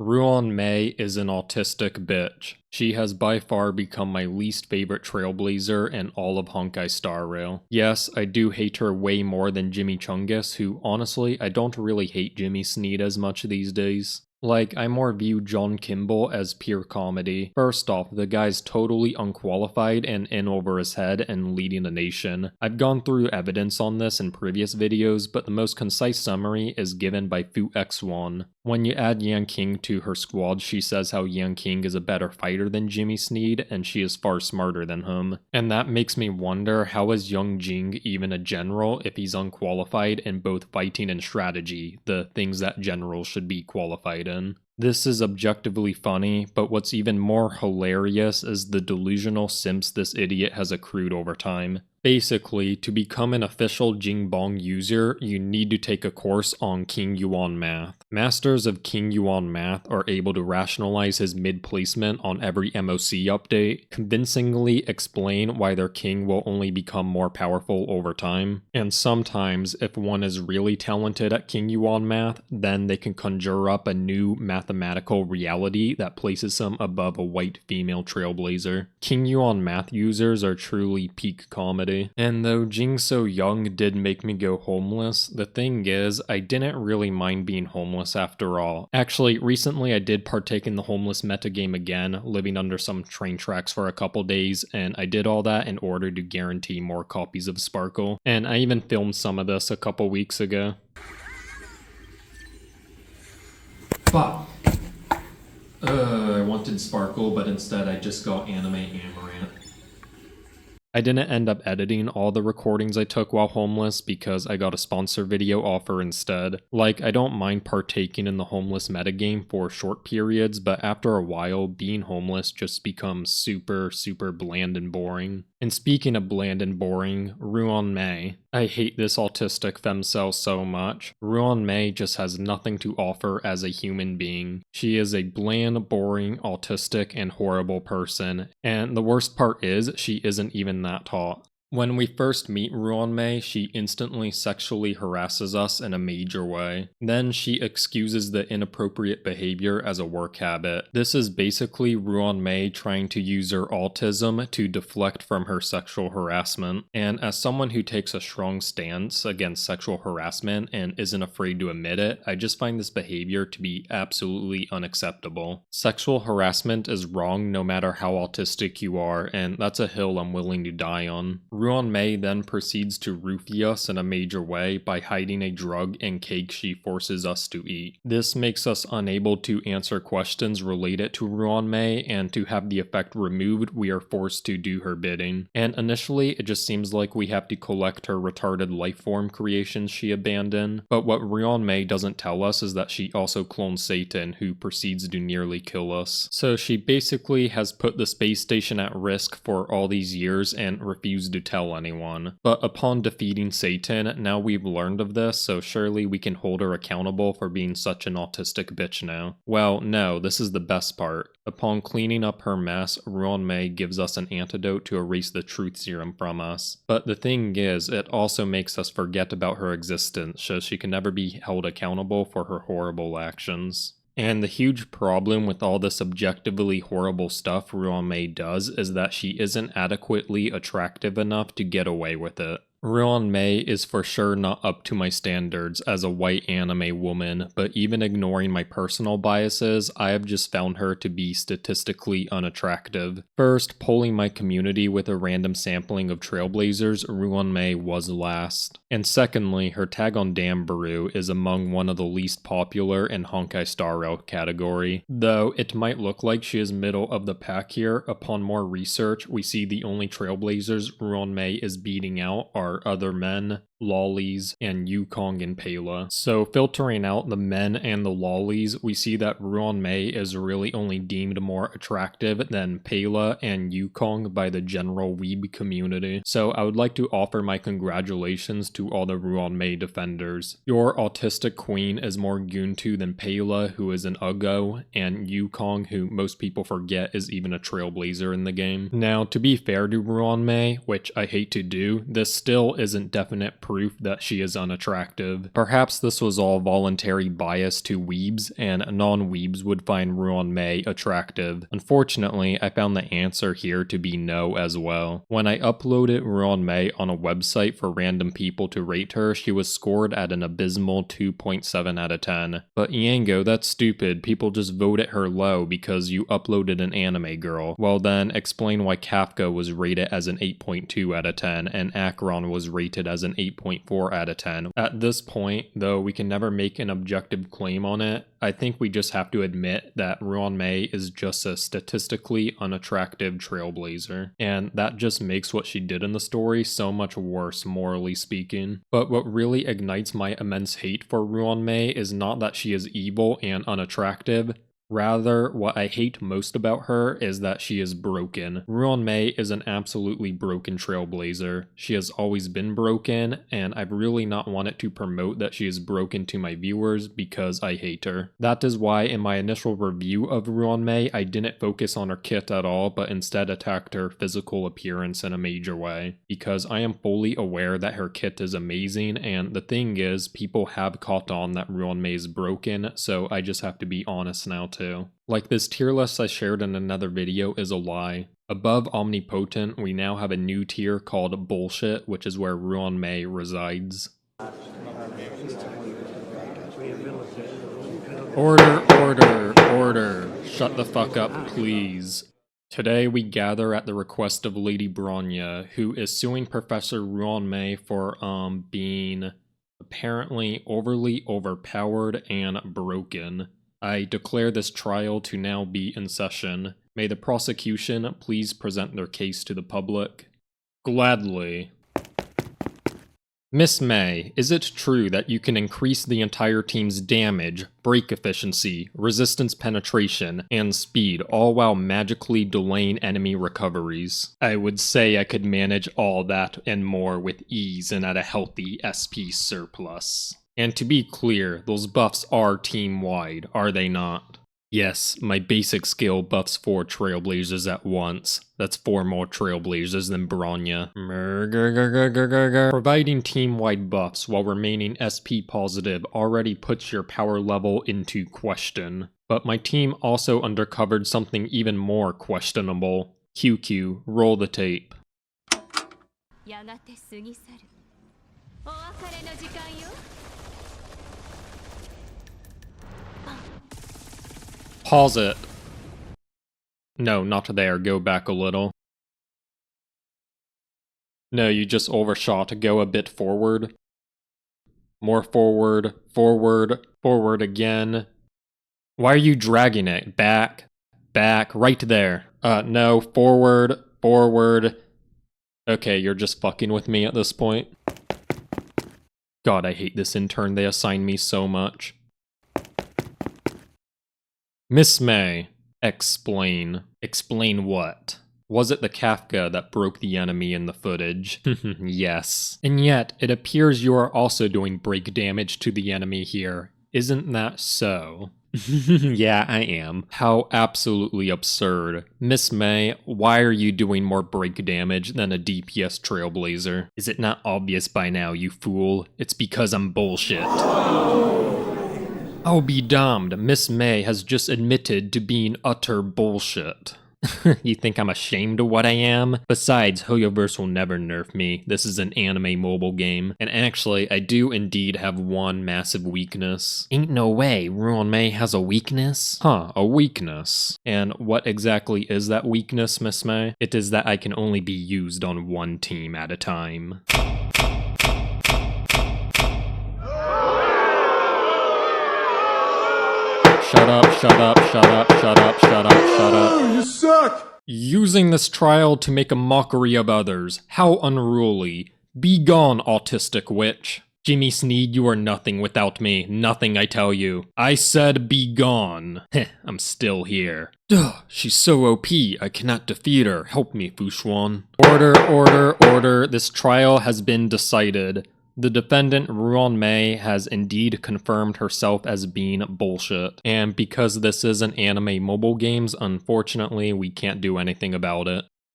Ruan Mei is an autistic bitch. She has by far become my least favorite trailblazer in all of Honkai Star Rail. Yes, I do hate her way more than Jimmy Chungus, who honestly, I don't really hate Jimmy Sneed as much these days. Like, I more view John Kimball as pure comedy. First off, the guy's totally unqualified and in over his head and leading the nation. I've gone through evidence on this in previous videos, but the most concise summary is given by Fu X1. When you add Yang King to her squad, she says how Yang King is a better fighter than Jimmy Sneed, and she is far smarter than him. And that makes me wonder, how is Young Jing even a general if he's unqualified in both fighting and strategy, the things that generals should be qualified in? This is objectively funny, but what's even more hilarious is the delusional simps this idiot has accrued over time. Basically, to become an official Jingbong user, you need to take a course on King Yuan math. Masters of King Yuan math are able to rationalize his mid-placement on every MOC update, convincingly explain why their king will only become more powerful over time, and sometimes, if one is really talented at King Yuan math, then they can conjure up a new mathematical reality that places him above a white female trailblazer. King Yuan math users are truly peak comedy. And though Jing So Young did make me go homeless, the thing is, I didn't really mind being homeless after all. Actually, recently I did partake in the homeless metagame again, living under some train tracks for a couple days, and I did all that in order to guarantee more copies of Sparkle. And I even filmed some of this a couple weeks ago. Fuck! I wanted Sparkle, but instead I just got Anime Amaranth. I didn't end up editing all the recordings I took while homeless because I got a sponsor video offer instead. Like, I don't mind partaking in the homeless metagame for short periods, but after a while, being homeless just becomes super bland and boring. And speaking of bland and boring, Ruan Mei. I hate this autistic femcel so much. Ruan Mei just has nothing to offer as a human being. She is a bland, boring, autistic, and horrible person. And the worst part is, she isn't even that hot. When we first meet Ruan Mei, she instantly sexually harasses us in a major way. Then she excuses the inappropriate behavior as a work habit. This is basically Ruan Mei trying to use her autism to deflect from her sexual harassment. And as someone who takes a strong stance against sexual harassment and isn't afraid to admit it, I just find this behavior to be absolutely unacceptable. Sexual harassment is wrong no matter how autistic you are, and that's a hill I'm willing to die on. Ruan Mei then proceeds to roofie us in a major way by hiding a drug and cake she forces us to eat. This makes us unable to answer questions related to Ruan Mei, and to have the effect removed, we are forced to do her bidding. And initially, it just seems like we have to collect her retarded lifeform creations she abandoned, but what Ruan Mei doesn't tell us is that she also clones Satan, who proceeds to nearly kill us. So she basically has put the space station at risk for all these years and refused to tell anyone. But upon defeating Satan, now we've learned of this, so surely we can hold her accountable for being such an autistic bitch now. Well, no, this is the best part. Upon cleaning up her mess, Ruan Mei gives us an antidote to erase the truth serum from us. But the thing is, it also makes us forget about her existence, so she can never be held accountable for her horrible actions. And the huge problem with all this objectively horrible stuff Ruan Mei does is that she isn't adequately attractive enough to get away with it. Ruan Mei is for sure not up to my standards as a white anime woman, but even ignoring my personal biases, I have just found her to be statistically unattractive. First, polling my community with a random sampling of trailblazers, Ruan Mei was last. And secondly, her tag on Dambaru is among one of the least popular in Honkai Star Rail category. Though it might look like she is middle of the pack here, upon more research, we see the only trailblazers Ruan Mei is beating out are other men, lollies, and Yukong and Pela. So filtering out the men and the lollies, we see that Ruan Mei is really only deemed more attractive than Pela and Yukong by the general weeb community. So I would like to offer my congratulations to all the Ruan Mei defenders. Your autistic queen is more Guntu than Pela, who is an Uggo, and Yukong, who most people forget is even a trailblazer in the game. Now, to be fair to Ruan Mei, which I hate to do, this still still isn't definite proof that she is unattractive. Perhaps this was all voluntary bias to weebs, and non-weebs would find Ruan Mei attractive. Unfortunately, I found the answer here to be no as well. When I uploaded Ruan Mei on a website for random people to rate her, she was scored at an abysmal 2.7 out of 10. But Eango, that's stupid. People just voted her low because you uploaded an anime girl. Well then, explain why Kafka was rated as an 8.2 out of 10 and Akron was rated as an 8.4 out of 10. At this point, though we can never make an objective claim on it, I think we just have to admit that Ruan Mei is just a statistically unattractive trailblazer, and that just makes what she did in the story so much worse, morally speaking. But what really ignites my immense hate for Ruan Mei is not that she is evil and unattractive. Rather, what I hate most about her is that she is broken. Ruan Mei is an absolutely broken trailblazer. She has always been broken, and I've really not wanted to promote that she is broken to my viewers because I hate her. That is why in my initial review of Ruan Mei, I didn't focus on her kit at all, but instead attacked her physical appearance in a major way. Because I am fully aware that her kit is amazing, and the thing is, people have caught on that Ruan Mei is broken, so I just have to be honest now too. Like this tier list I shared in another video is a lie. Above Omnipotent, we now have a new tier called Bullshit, which is where Ruan Mei resides. Order. Shut the fuck up, please. Today we gather at the request of Lady Bronya, who is suing Professor Ruan Mei for being apparently overly overpowered and broken. I declare this trial to now be in session. May the prosecution please present their case to the public. Gladly. Miss Mei, is it true that you can increase the entire team's damage, break efficiency, resistance penetration, and speed, all while magically delaying enemy recoveries? I would say I could manage all that and more with ease and at a healthy SP surplus. And to be clear, those buffs are team-wide, are they not? Yes, my basic skill buffs 4 trailblazers at once. That's 4 more trailblazers than Bronya. Providing team-wide buffs while remaining SP positive already puts your power level into question. But my team also undercovered something even more questionable. QQ, roll the tape. Pause it. No, not there. Go back a little. No, you just overshot. Go a bit forward. More forward. Forward again. Why are you dragging it? Back. Right there. No. Forward. Okay, you're just fucking with me at this point. God, I hate this intern. They assign me so much. Miss Mei, explain. Explain what? Was it the Kafka that broke the enemy in the footage? Yes. And yet, it appears you are also doing break damage to the enemy here. Isn't that so? Yeah, I am. How absolutely absurd. Miss Mei, why are you doing more break damage than a DPS trailblazer? Is it not obvious by now, you fool? It's because I'm bullshit. I'll be damned, Miss Mei has just admitted to being utter bullshit. You think I'm ashamed of what I am? Besides, Hoyoverse will never nerf me. This is an anime mobile game. And actually, I do indeed have one massive weakness. Ain't no way, Ruan Mei has a weakness? Huh, a weakness. And what exactly is that weakness, Miss Mei? It is that I can only be used on one team at a time. Shut up. You suck! Using this trial to make a mockery of others. How unruly. Be gone, autistic witch. Jimmy Sneed, you are nothing without me. Nothing, I tell you. I said be gone. Heh, I'm still here. Duh, she's so OP, I cannot defeat her. Help me, Fushuan. Order. This trial has been decided. The defendant, Ruan Mei, has indeed confirmed herself as being bullshit. And because this is an anime mobile games, unfortunately, we can't do anything about it.